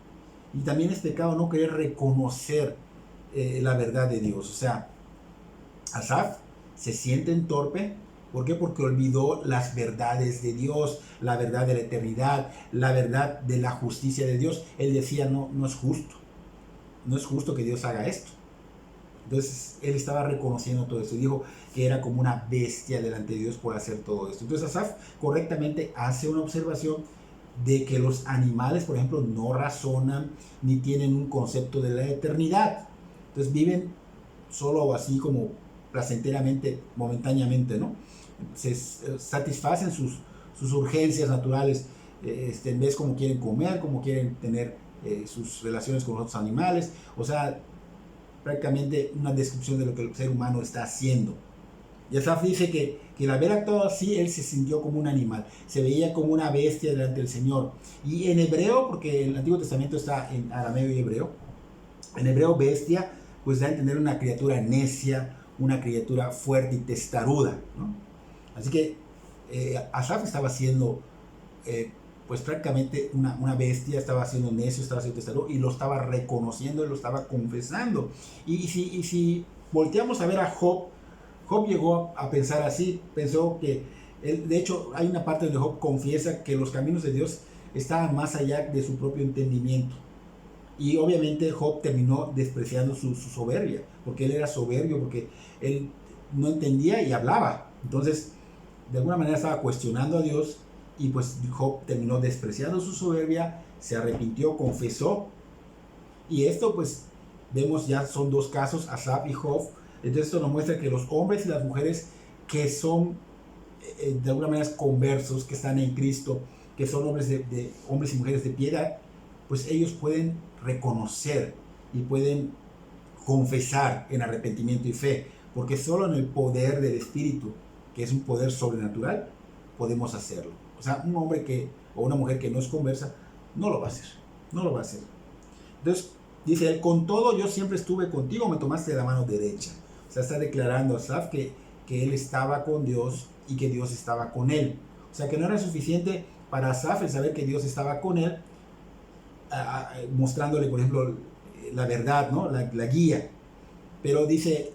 Speaker 1: Y también es pecado no querer reconocer la verdad de Dios. O sea, Asaf se siente en torpe. ¿Por qué? Porque olvidó las verdades de Dios, la verdad de la eternidad, la verdad de la justicia de Dios. Él decía, no es justo. No es justo que Dios haga esto. Entonces él estaba reconociendo todo esto y dijo que era como una bestia delante de Dios por hacer todo esto. Entonces Asaf correctamente hace una observación de que los animales, por ejemplo, no razonan ni tienen un concepto de la eternidad. Entonces viven solo así como placenteramente, momentáneamente, ¿no? Se satisfacen sus urgencias naturales, en vez como quieren comer, como quieren tener sus relaciones con los otros animales. O sea, prácticamente una descripción de lo que el ser humano está haciendo. Y Asaf dice que al haber actuado así, él se sintió como un animal, se veía como una bestia delante del Señor. Y en hebreo, porque el Antiguo Testamento está en arameo y hebreo, en hebreo bestia, pues da a entender una criatura necia, una criatura fuerte y testaruda, ¿no? Así que Asaf estaba siendo, pues prácticamente una bestia, estaba siendo necio, estaba siendo testarudo, y lo estaba reconociendo y lo estaba confesando. Y si volteamos a ver a Job, Job llegó a pensar así, pensó que, de hecho, hay una parte donde Job confiesa que los caminos de Dios estaban más allá de su propio entendimiento. Y obviamente Job terminó despreciando su soberbia, porque él era soberbio, porque él no entendía y hablaba. Entonces, de alguna manera estaba cuestionando a Dios, y pues Job terminó despreciando su soberbia, se arrepintió, confesó. Y esto pues vemos ya son dos casos, Asaf y Job. Entonces esto nos muestra que los hombres y las mujeres que son de alguna manera conversos, que están en Cristo, que son hombres hombres y mujeres de piedad, pues ellos pueden reconocer y pueden confesar en arrepentimiento y fe, porque solo en el poder del Espíritu, que es un poder sobrenatural, podemos hacerlo. O sea, un hombre o una mujer que no es conversa, no lo va a hacer, no lo va a hacer. Entonces, dice él, con todo yo siempre estuve contigo, me tomaste de la mano derecha. O sea, está declarando Asaf que él estaba con Dios y que Dios estaba con él. O sea, que no era suficiente para Asaf el saber que Dios estaba con él, mostrándole, por ejemplo, la verdad, ¿no? La guía. Pero dice,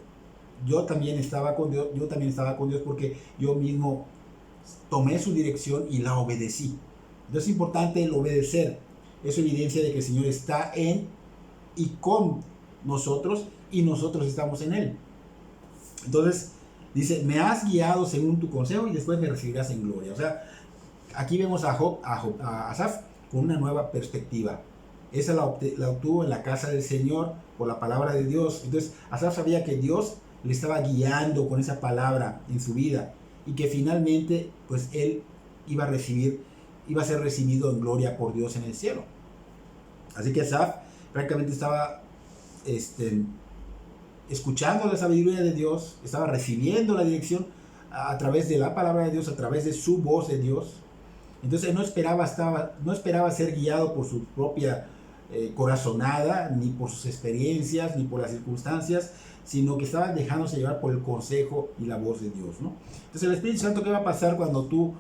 Speaker 1: yo también estaba con Dios porque yo mismo tomé su dirección y la obedecí. Entonces es importante el obedecer. Es evidencia de que el Señor está en y con nosotros, y nosotros estamos en Él. Entonces dice, me has guiado según tu consejo y después me recibirás en gloria. O sea, aquí vemos a Asaf con una nueva perspectiva. Esa la obtuvo en la casa del Señor por la palabra de Dios. Entonces Asaf sabía que Dios le estaba guiando con esa palabra en su vida, y que finalmente pues él iba a ser recibido en gloria por Dios en el cielo. Así que Asaf prácticamente estaba escuchando la sabiduría de Dios, estaba recibiendo la dirección a través de la palabra de Dios, a través de su voz de Dios. Entonces no esperaba ser guiado por su propia corazonada, ni por sus experiencias, ni por las circunstancias, sino que estaba dejándose llevar por el consejo y la voz de Dios, ¿no? Entonces el Espíritu Santo, ¿qué va a pasar cuando tú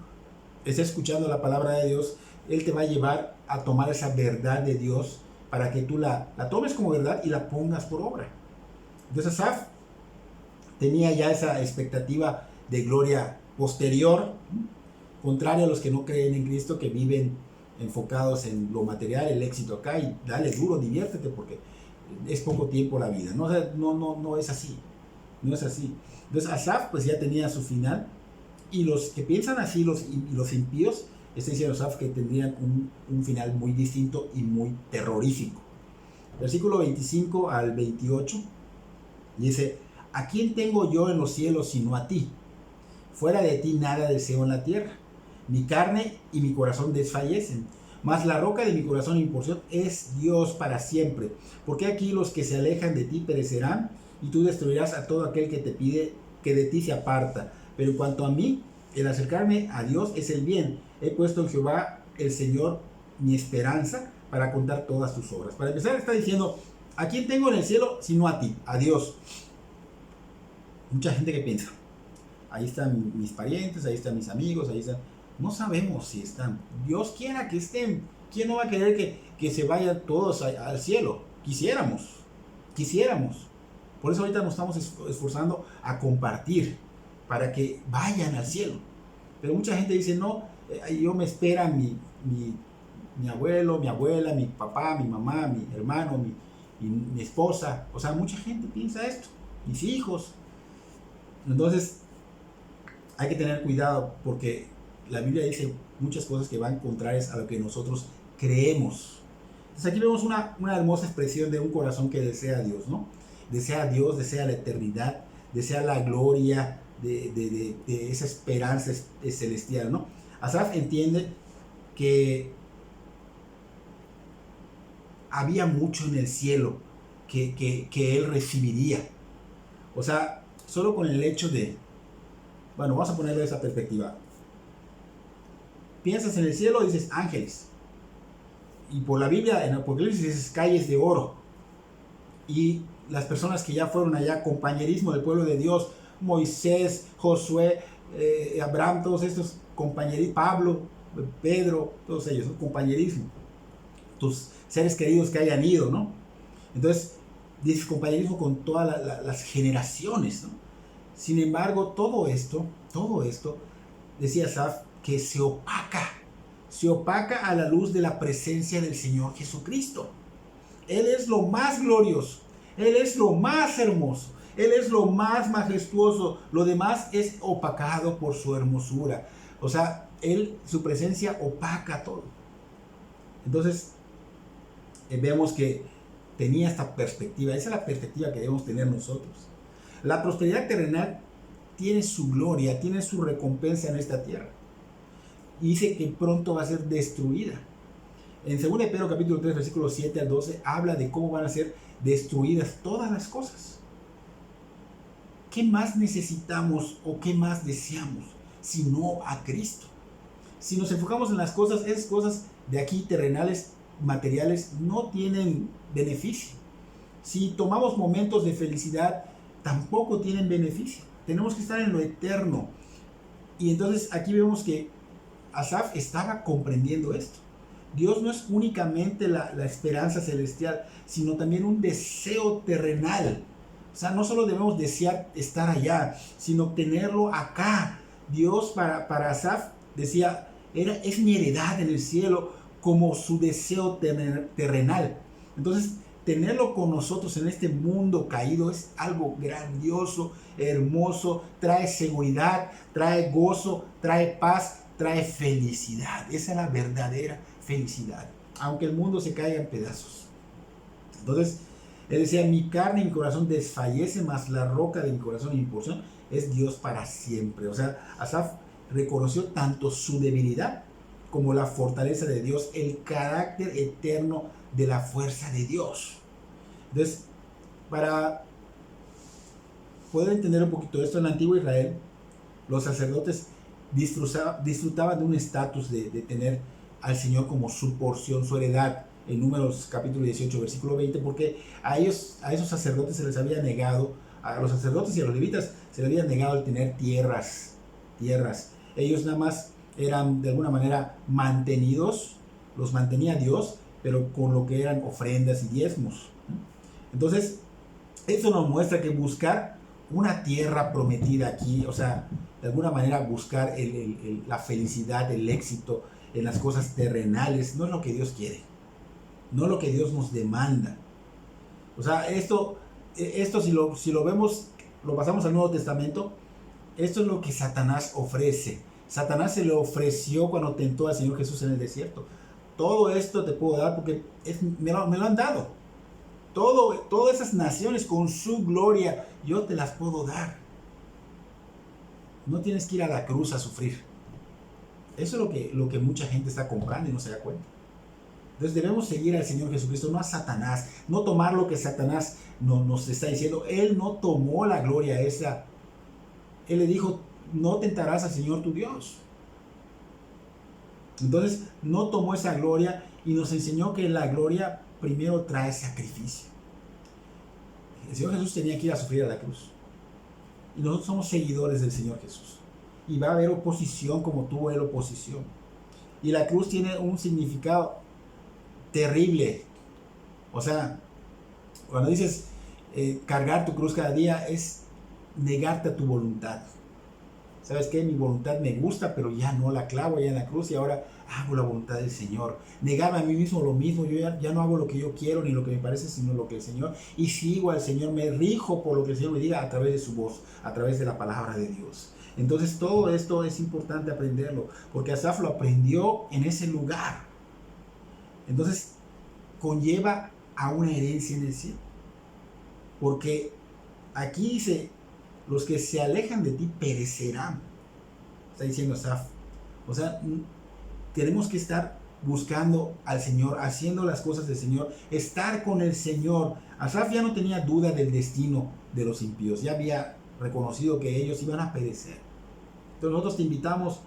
Speaker 1: estés escuchando la palabra de Dios? Él te va a llevar a tomar esa verdad de Dios para que tú la tomes como verdad y la pongas por obra. Entonces Asaf tenía ya esa expectativa de gloria posterior, contrario a los que no creen en Cristo, que viven enfocados en lo material, el éxito acá, y dale duro, diviértete, porque es poco tiempo la vida. No es así. No es así. Entonces Asaf pues ya tenía su final, y los que piensan así, los impíos, está diciendo Asaf que tendrían un final muy distinto y muy terrorífico. Versículo 25 al 28 dice, ¿a quién tengo yo en los cielos sino a ti? Fuera de ti nada deseo en la tierra. mi carne y mi corazón desfallecen, mas la roca de mi corazón y mi porción es Dios para siempre. Porque aquí los que se alejan de ti perecerán, y tú destruirás a todo aquel que te pide que de ti se aparta. Pero en cuanto a mí, el acercarme a Dios es el bien. He puesto en Jehová el Señor mi esperanza para contar todas tus obras. Para empezar está diciendo, ¿a quién tengo en el cielo sino a ti, a Dios? Mucha gente que piensa, ahí están mis parientes, ahí están mis amigos, ahí están... No sabemos si están. Dios quiera que estén. ¿Quién no va a querer que se vayan todos al cielo? Quisiéramos. Por eso ahorita nos estamos esforzando a compartir para que vayan al cielo. Pero mucha gente dice, no, yo me espera mi abuelo, mi abuela, mi papá, mi mamá, mi hermano, mi esposa. O sea, mucha gente piensa esto. Mis hijos. Entonces, hay que tener cuidado porque la Biblia dice muchas cosas que van contrarias a lo que nosotros creemos. Entonces aquí vemos una hermosa expresión de un corazón que desea a Dios, ¿no? Desea a Dios, desea la eternidad, desea la gloria de esa esperanza celestial, ¿no? Asaf entiende que había mucho en el cielo que él recibiría. O sea, solo con el hecho de... Bueno, vamos a ponerlo de esa perspectiva. Piensas en el cielo y dices ángeles. Y por la Biblia, en Apocalipsis, dices calles de oro. Y las personas que ya fueron allá, compañerismo del pueblo de Dios, Moisés, Josué, Abraham, todos estos compañerismos, Pablo, Pedro, todos ellos, ¿no? Compañerismo. Tus seres queridos que hayan ido, ¿no? Entonces, dices compañerismo con todas las generaciones, ¿no? Sin embargo, todo esto, decía Asaf, que se opaca a la luz de la presencia del Señor Jesucristo. Él es lo más glorioso, Él es lo más hermoso, Él es lo más majestuoso, lo demás es opacado por su hermosura. O sea, su presencia opaca todo. Entonces, vemos que tenía esta perspectiva, esa es la perspectiva que debemos tener nosotros. La prosperidad terrenal tiene su gloria, tiene su recompensa en esta tierra. Y dice que pronto va a ser destruida. En 2 Pedro capítulo 3, versículos 7 al 12, habla de cómo van a ser destruidas todas las cosas. ¿Qué más necesitamos o qué más deseamos sino a Cristo? Si nos enfocamos en las cosas, esas cosas de aquí terrenales, materiales, no tienen beneficio. Si tomamos momentos de felicidad, tampoco tienen beneficio. Tenemos que estar en lo eterno. Y entonces aquí vemos que Asaf estaba comprendiendo esto. Dios no es únicamente la esperanza celestial, sino también un deseo terrenal. O sea, no solo debemos desear estar allá, sino tenerlo acá. Dios para Asaf decía, es mi heredad en el cielo como su deseo terrenal. Entonces, tenerlo con nosotros en este mundo caído es algo grandioso, hermoso, trae seguridad, trae gozo, trae paz, trae felicidad. Esa es la verdadera felicidad, aunque el mundo se caiga en pedazos. Entonces, él decía, mi carne y mi corazón desfallece, mas la roca de mi corazón y mi porción es Dios para siempre. O sea, Asaf reconoció tanto su debilidad como la fortaleza de Dios, el carácter eterno de la fuerza de Dios. Entonces, para poder entender un poquito esto, en el antiguo Israel, los sacerdotes disfrutaban de un estatus de tener al Señor como su porción, su heredad, en Números capítulo 18, versículo 20, porque a esos sacerdotes se les había negado, a los sacerdotes y a los levitas se les había negado el tener tierras. Ellos nada más eran de alguna manera mantenidos, los mantenía Dios, pero con lo que eran ofrendas y diezmos. Entonces, esto nos muestra que buscar una tierra prometida aquí, o sea, de alguna manera buscar la felicidad, el éxito en las cosas terrenales, no es lo que Dios quiere, no es lo que Dios nos demanda. O sea, esto si lo vemos, lo pasamos al Nuevo Testamento, esto es lo que Satanás ofrece. Satanás se le ofreció cuando tentó al Señor Jesús en el desierto. Todo esto te puedo dar porque me lo han dado. Todas esas naciones con su gloria, yo te las puedo dar. No tienes que ir a la cruz a sufrir. Eso es lo que mucha gente está comprando y no se da cuenta. Entonces debemos seguir al Señor Jesucristo, no a Satanás, no tomar lo que Satanás nos está diciendo. Él no tomó la gloria esa. Él le dijo, no tentarás al Señor tu Dios. Entonces no tomó esa gloria y nos enseñó que la gloria primero trae sacrificio. El Señor Jesús tenía que ir a sufrir a la cruz. Y nosotros somos seguidores del Señor Jesús. Y va a haber oposición como tuvo él oposición. Y la cruz tiene un significado terrible. O sea, cuando dices cargar tu cruz cada día es negarte a tu voluntad. ¿Sabes qué? Mi voluntad me gusta, pero ya no la clavo allá en la cruz y ahora hago la voluntad del Señor. Negarme a mí mismo lo mismo, yo ya no hago lo que yo quiero ni lo que me parece, sino lo que el Señor. Y sigo al Señor, me rijo por lo que el Señor me diga a través de su voz, a través de la palabra de Dios. Entonces todo esto es importante aprenderlo, porque Asaf lo aprendió en ese lugar. Entonces conlleva a una herencia en el cielo. Porque aquí dice, los que se alejan de ti perecerán. Está diciendo Asaf. O sea, tenemos que estar buscando al Señor, haciendo las cosas del Señor, estar con el Señor. Asaf ya no tenía duda del destino de los impíos, ya había reconocido que ellos iban a perecer. Entonces nosotros te invitamos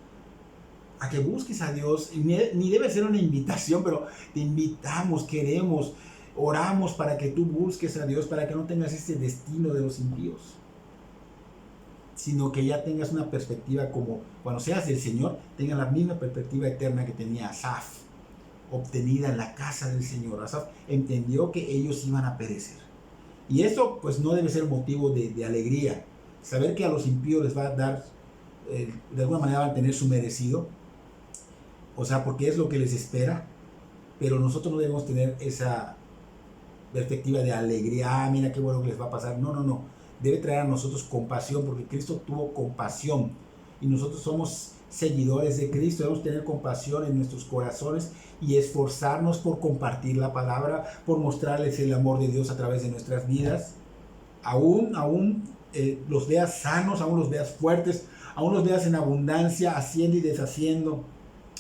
Speaker 1: a que busques a Dios, ni debe ser una invitación, pero te invitamos, queremos, oramos para que tú busques a Dios, para que no tengas este destino de los impíos, sino que ya tengas una perspectiva como cuando seas del Señor, tengas la misma perspectiva eterna que tenía Asaf, obtenida en la casa del Señor. Asaf entendió que ellos iban a perecer. Y esto pues no debe ser motivo de alegría, saber que a los impíos les va a dar, de alguna manera van a tener su merecido, o sea, porque es lo que les espera, pero nosotros no debemos tener esa perspectiva de alegría, mira qué bueno que les va a pasar. No. Debe traer a nosotros compasión, porque Cristo tuvo compasión y nosotros somos seguidores de Cristo. Debemos tener compasión en nuestros corazones y esforzarnos por compartir la palabra, por mostrarles el amor de Dios a través de nuestras vidas. Aún los veas sanos, aún los veas fuertes, aún los veas en abundancia, haciendo y deshaciendo,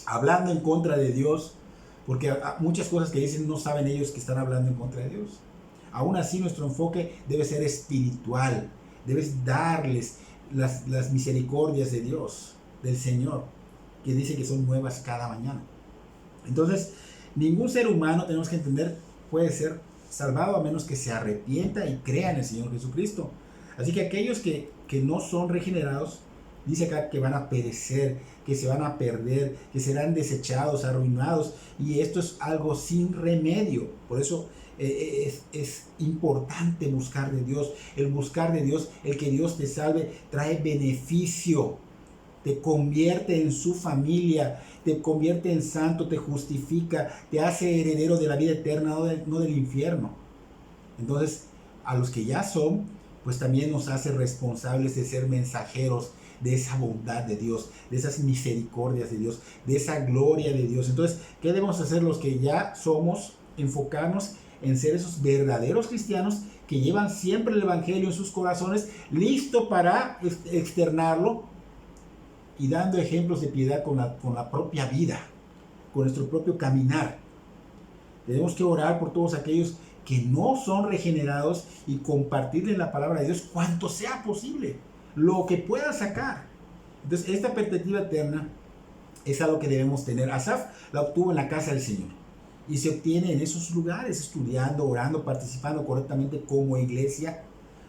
Speaker 1: hablando en contra de Dios, porque muchas cosas que dicen no saben ellos que están hablando en contra de Dios. Aún así nuestro enfoque debe ser espiritual, debes darles las misericordias de Dios, del Señor, que dice que son nuevas cada mañana. Entonces, ningún ser humano, tenemos que entender, puede ser salvado a menos que se arrepienta y crea en el Señor Jesucristo. Así que aquellos que no son regenerados, dice acá que van a perecer, que se van a perder, que serán desechados, arruinados, y esto es algo sin remedio. Por eso es importante buscar de Dios. El buscar de Dios, el que Dios te salve, trae beneficio, te convierte en su familia, te convierte en santo, te justifica, te hace heredero de la vida eterna, no del infierno. Entonces, a los que ya son, pues también nos hace responsables de ser mensajeros de esa bondad de Dios, de esas misericordias de Dios, de esa gloria de Dios. Entonces, ¿qué debemos hacer los que ya somos? Enfocarnos en ser esos verdaderos cristianos que llevan siempre el Evangelio en sus corazones, listo para externarlo y dando ejemplos de piedad con la propia vida, con nuestro propio caminar. Tenemos que orar por todos aquellos que no son regenerados y compartirles la palabra de Dios cuanto sea posible, lo que pueda sacar. Entonces, esta perspectiva eterna es algo que debemos tener. Asaf la obtuvo en la casa del Señor y se obtiene en esos lugares, estudiando, orando, participando correctamente como iglesia.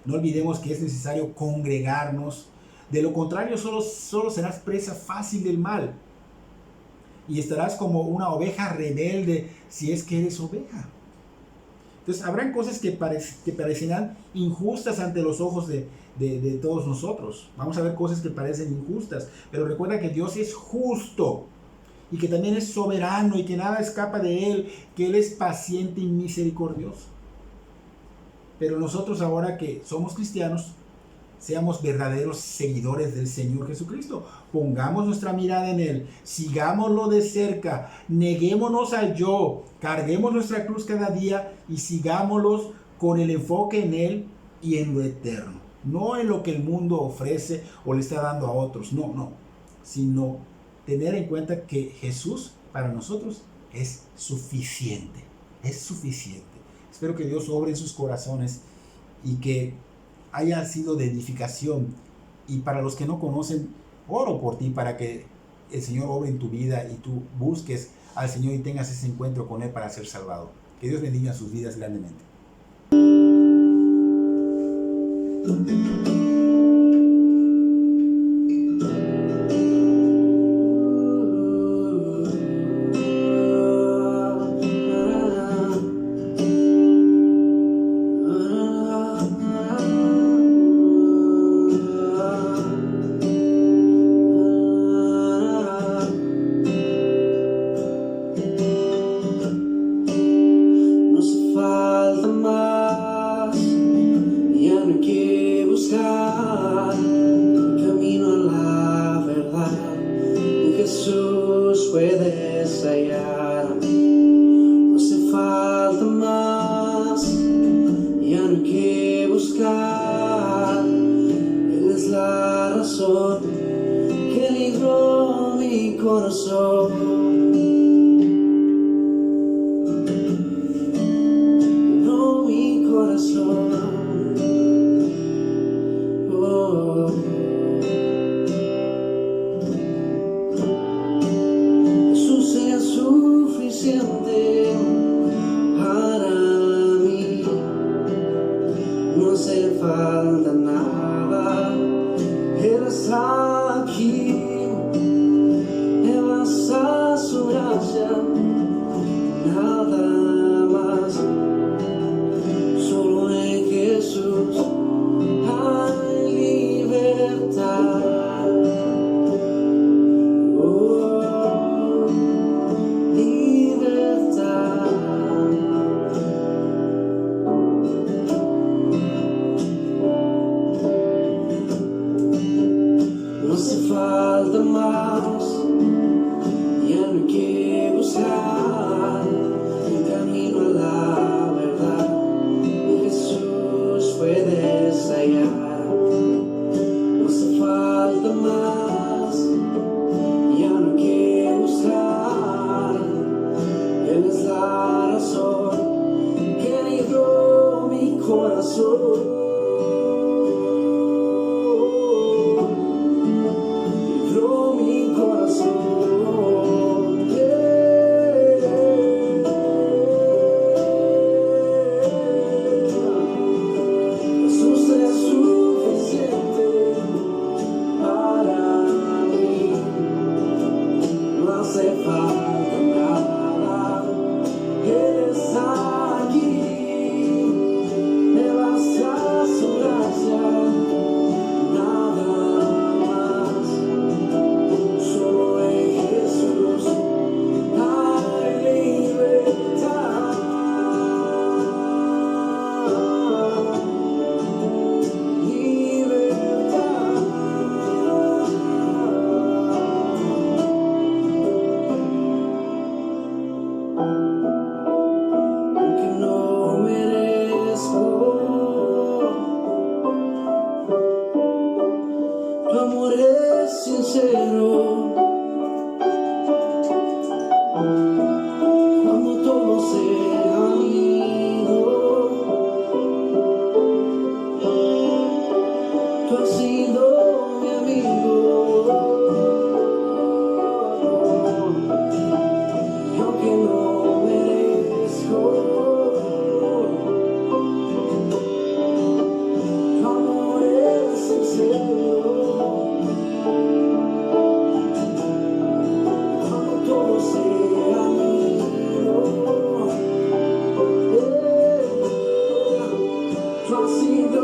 Speaker 1: No olvidemos que es necesario congregarnos. De lo contrario, solo serás presa fácil del mal y estarás como una oveja rebelde si es que eres oveja. Entonces habrán cosas que parecerán injustas ante los ojos de todos nosotros. Vamos a ver cosas que parecen injustas, pero recuerda que Dios es justo y que también es soberano y que nada escapa de Él, que Él es paciente y misericordioso. Pero nosotros ahora que somos cristianos, seamos verdaderos seguidores del Señor Jesucristo. Pongamos nuestra mirada en Él, sigámoslo de cerca, neguémonos al yo, carguemos nuestra cruz cada día y sigámoslos con el enfoque en Él y en lo eterno. No en lo que el mundo ofrece o le está dando a otros, no, sino tener en cuenta que Jesús para nosotros es suficiente. Es suficiente. Espero que Dios obre en sus corazones y que haya sido de edificación. Y para los que no conocen, oro por ti para que el Señor obre en tu vida y tú busques al Señor y tengas ese encuentro con Él para ser salvado. Que Dios bendiga sus vidas grandemente.
Speaker 2: Jesús puedes hallar, no hace falta más, ya no hay que buscar, Él es la razón que libró mi corazón, libró mi corazón. Para mí no hace falta nada, Él está aquí, me basta su gracia, nada más, solo en Jesús hay libertad. No hace falta más, ya no hay que buscar un camino a la verdad, en Jesús puedes hallar. No hace falta más, ya no hay que buscar, Él es la razón que libró mi corazón. Tu amor es sincero, cuando todos se han ido, tú has sido mi amigo, y aunque no merezco, tu amor es sincero. Tú has sido